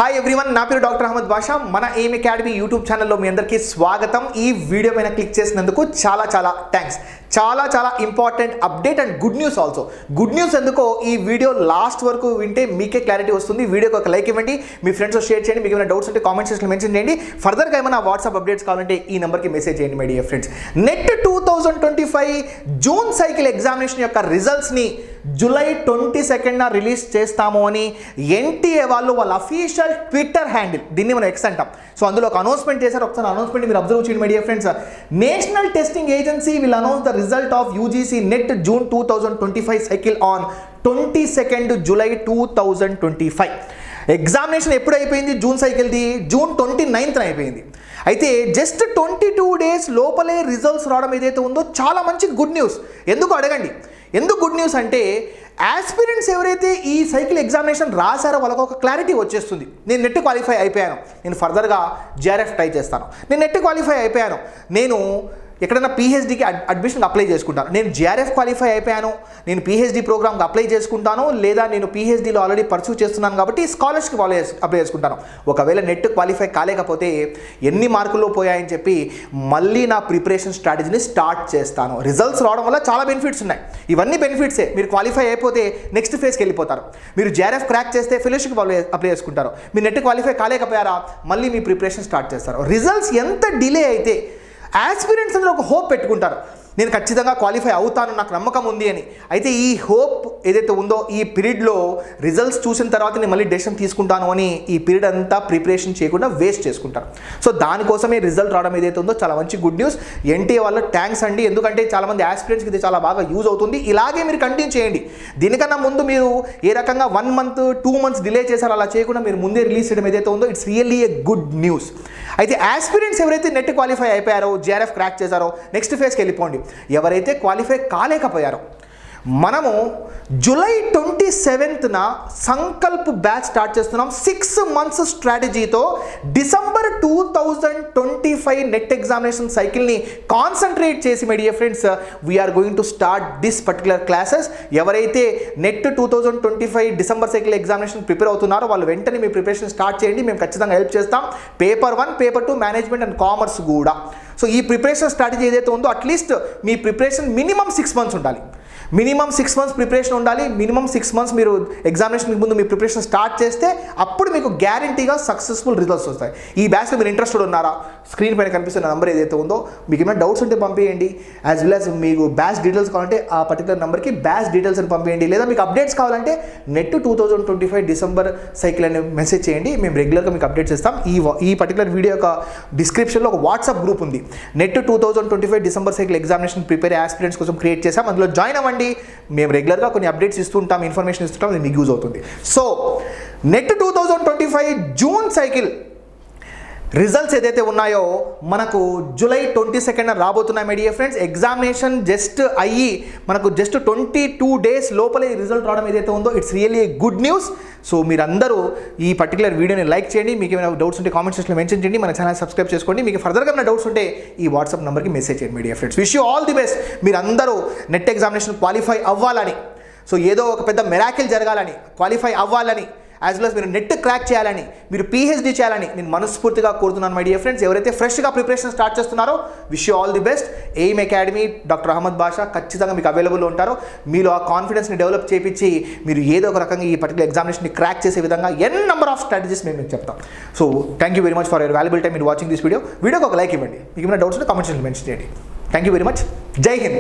Hi everyone, నా పేరు doctor Ahmed బాషా. మన ఎయిమ్ అకాడమీ యూట్యూబ్ ఛానల్లో మీ అందరికీ స్వాగతం. ఈ వీడియో పైన క్లిక్ చేసినందుకు చాలా థ్యాంక్స్. చాలా important update and good news also. Good news ఎందుకో ఈ వీడియో లాస్ట్ వరకు వింటే మీకే క్లారిటీ వస్తుంది. వీడియోకి ఒక లైక్ ఇవ్వండి, మీ ఫ్రెండ్స్ షేర్ చేయండి. మీకు ఏమైనా డౌట్స్ ఉంటే కామెంట్ సెక్షన్లో మెన్షన్ చేయండి. ఫర్దర్గా ఏమైనా వాట్సాప్ అప్డేట్స్ కావాలంటే ఈ నెంబర్కి మెసేజ్ చేయండి my dear friends. Net 2025 June cycle examination యొక్క రిజల్ట్స్ని జూలై 22న రిలీజ్ చేస్తాము అని ఎన్టీఏ వాళ్ళు వాళ్ళ అఫీషియల్ ట్విట్టర్ హ్యాండిల్, దీన్ని మనం ఎక్స్ అంటాం. సో అందులో ఒక అనౌన్స్మెంట్ చేశారు. ఒకసారి అనౌన్స్మెంట్ మీరు అబ్జర్వ్ చేయండి my dear friends. National testing agency will announce the result of UGC net June 2025 cycle on 22 July 2025. Examination ఎప్పుడు అయిపోయింది? జూన్ సైకిల్ది జూన్ 29న అయిపోయింది. అయితే జస్ట్ 22 డేస్ లోపలే రిజల్ట్స్ రావడం ఏదైతే ఉందో చాలా మంచి గుడ్ న్యూస్. ఎందుకు అడగండి, ఎందుకు గుడ్ న్యూస్ అంటే ఆస్పిరెంట్స్ ఎవరైతే ఈ సైకిల్ ఎగ్జామినేషన్ రాశారో వాళ్ళకు ఒక క్లారిటీ వచ్చేస్తుంది. నేను నెట్ క్వాలిఫై అయిపోయాను, నేను ఫర్దర్గా జేఆర్ఎఫ్ ట్రై చేస్తాను. నేను నెట్ క్వాలిఫై అయిపోయాను, నేను ఎక్కడైనా పిహెచ్డికి అడ్మిషన్ అప్లై చేసుకుంటాను. నేను జేఆర్ఎఫ్ క్వాలిఫై అయిపోయాను, నేను పిహెచ్డి ప్రోగ్రామ్కి అప్లై చేసుకుంటాను. లేదా నేను పిహెచ్డిలో ఆల్రెడీ పర్సూ చేస్తున్నాను కాబట్టి స్కాలర్షిప్ అప్లై చేసుకుంటాను. ఒకవేళ నెట్ క్వాలిఫై కాలేకపోతే ఎన్ని మార్కుల్లో పోయాయని చెప్పి మళ్ళీ నా ప్రిపరేషన్ స్ట్రాటజీని స్టార్ట్ చేస్తాను. రిజల్ట్స్ రావడం వల్ల చాలా బెనిఫిట్స్ ఉన్నాయి. ఇవన్నీ బెనిఫిట్సే. మీరు క్వాలిఫై అయిపోతే నెక్స్ట్ ఫేజ్కి వెళ్ళిపోతారు. మీరు జేఆర్ఎఫ్ క్రాక్ చేస్తే ఫెలోషిప్ అప్లై చేసుకుంటారు. మీరు నెట్ క్వాలిఫై కాలేకపోయారా మళ్ళీ మీ ప్రిపరేషన్ స్టార్ట్ చేస్తారు. రిజల్ట్స్ ఎంత డిలే అయితే ఆస్పిరెంట్స్ అందరూ ఒక హోప్ పెట్టుకుంటారు, నేను ఖచ్చితంగా క్వాలిఫై అవుతాను, నాకు నమ్మకం ఉంది అని. అయితే ఈ హోప్ ఏదైతే ఉందో ఈ పీరియడ్లో రిజల్ట్స్ చూసిన తర్వాత నేను మళ్ళీ డెసిషన్ తీసుకుంటాను అని ఈ పీరియడ్ అంతా ప్రిపరేషన్ చేయకుండా వేస్ట్ చేసుకుంటారు. సో దానికోసమే రిజల్ట్ రావడం ఏదైతే ఉందో చాలా మంచి గుడ్ న్యూస్. ఎన్టీఏ వాళ్ళ థ్యాంక్స్ అండి. ఎందుకంటే చాలామంది ఆస్పిరెంట్స్కి ఇది చాలా బాగా యూజ్ అవుతుంది. ఇలాగే మీరు కంటిన్యూ చేయండి. దీనికన్నా ముందు మీరు ఏ రకంగా 1 మంత్ 2 మంత్స్ డిలే చేశారో అలా చేయకుండా మీరు ముందే రిలీజ్ చేయడం ఏదైతే ఉందో it's really a good news. అయితే ఆస్పిరెంట్స్ ఎవరైతే నెట్ క్వాలిఫై అయిపోయారో, జేఆర్ఎఫ్ క్రాక్ చేశారో నెక్స్ట్ ఫేజ్కి వెళ్ళిపోండి. ఎవరైతే క్వాలిఫై కాలేకపోయారో మనము జూలై 27న సంకల్ప్ బ్యాచ్ స్టార్ట్ చేస్తున్నాం. 6 మంత్స్ స్ట్రాటజీతో డిసెంబర్ 2025 నెట్ ఎగ్జామినేషన్ సైకిల్ని కాన్సన్ట్రేట్ చేసి my dear friends we are going to start this particular classes. ఎవరైతే NET 2025 December cycle examination prepare అవుతున్నారో వాళ్ళు వెంటనే మీ ప్రిపరేషన్ స్టార్ట్ చేయండి. మేము ఖచ్చితంగా హెల్ప్ చేస్తాం. Paper 1, paper 2 management and commerce కూడా. సో ఈ ప్రిపరేషన్ స్ట్రాటజీ ఏదైతే ఉందో అట్లీస్ట్ మీ ప్రిపరేషన్ మినిమం 6 మంత్స్ ఉండాలి. మినిమం 6 మంత్స్ ప్రిపరేషన్ ఉండాలి. మినిమం 6 మంత్స్ మీరు ఎగ్జామినేషన్కి ముందు మీ ప్రిపరేషన్ స్టార్ట్ చేస్తే అప్పుడు మీకు గ్యారంటీగా సక్సెస్ఫుల్ రిజల్ట్స్ వస్తాయి. ఈ బ్యాచ్లో మీరు ఇంట్రెస్టెడ్ ఉన్నారా? స్క్రీన్ పైన కనిపిస్తున్న నెంబర్ ఏదైతే ఉందో మీకు ఏమైనా డౌట్స్ ఉంటే పంపించండి. యాజ్ వెల్ యాజ్ మీకు బ్యాచ్ డీటెయిల్స్ కావాలంటే ఆ పర్టికులర్ నెంబర్కి బ్యాచ్ డీటెయిల్స్ అని పంపించండి. లేదా మీకు అప్డేట్స్ కావాలంటే నెట్ 2025 డిసెంబర్ సైకిల్ అని మెసేజ్ చేయండి. మేము రెగ్యులర్గా మీకు అప్డేట్స్ ఇస్తాం. ఈ పర్టికులర్ వీడియో యొక్క డిస్క్రిప్షన్లో ఒక వాట్సాప్ గ్రూప్ ఉంది. Net 2025 December cycle examination prepare aspirants కోసం క్రియేట్ చేసాం. అందులో జాయిన్ అవ్వండి. మేము రెగ్యులర్గా కొన్ని అప్డేట్స్ ఇస్తుంటాం, ఇన్ఫర్మేషన్ ఇస్తుంటాం, అది మీకు యూజ్ అవుతుంది. So net 2025 June cycle results ఏదైతే ఉన్నాయో మనకు జూలై 22న రాబోతున్నాయి my dear friends. Examination just అయ్యి మనకు జస్ట్ 22 డేస్ లోపలే రిజల్ట్ రావడం ఏదైతే ఉందో it's really good news. So మీరందరూ ఈ పర్టికులర్ వీడియోని లైక్ చేయండి. మీకు ఏమైనా డౌట్స్ ఉంటే కామెంట్ సెక్షన్లో మెన్షన్ చేయండి. మన ఛానల్ సబ్స్క్రైబ్ చేసుకోండి. మీకు ఫర్దర్గా ఏమైనా డౌట్స్ ఉంటే ఈ వాట్సాప్ నెంబర్కి మెసేజ్ చేయండి my dear friends. Wish you all the best. మీరందరూ నెట్ ఎగ్జామినేషన్ క్వాలిఫై అవ్వాలని, సో ఏదో ఒక పెద్ద మిరాకిల్ జరగాలని, క్వాలిఫై అవ్వాలని, యాజ్ వెల్ as మీరు నెట్ క్రాక్ చేయాలని, మీరు పిహెచ్డి చేయాలని నేను మనస్ఫూర్తిగా కోరుతున్నాను మై డియర్ ఫ్రెండ్స్. ఎవరైతే ఫ్రెష్గా ప్రిపరేషన్ స్టార్ట్ చేస్తున్నారో wish you all the best. Aim academy doctor Ahmed Basha ఖచ్చితంగా మీకు అవైలబుల్లో ఉంటారు. మీలో ఆ కాన్ఫిడెన్స్ని డెవలప్ చేయించి మీరు ఏదో ఒక రకంగా ఈ పర్టికులర్ ఎగ్జామినేషన్ని క్రాక్ చేసే విధంగా నెంబర్ ఆఫ్ స్ట్రాటజీస్ మేము మీకు చెప్తాం. So thank you very much for your valuable time in watching this వీడియోకి ఒక లైక్ ఇవ్వండి. మీకు ఏమైనా డౌట్స్ ఉంటే కామెంట్ సెక్షన్లో మెన్షన్ చేయండి. Thank you very much. జై హింద్.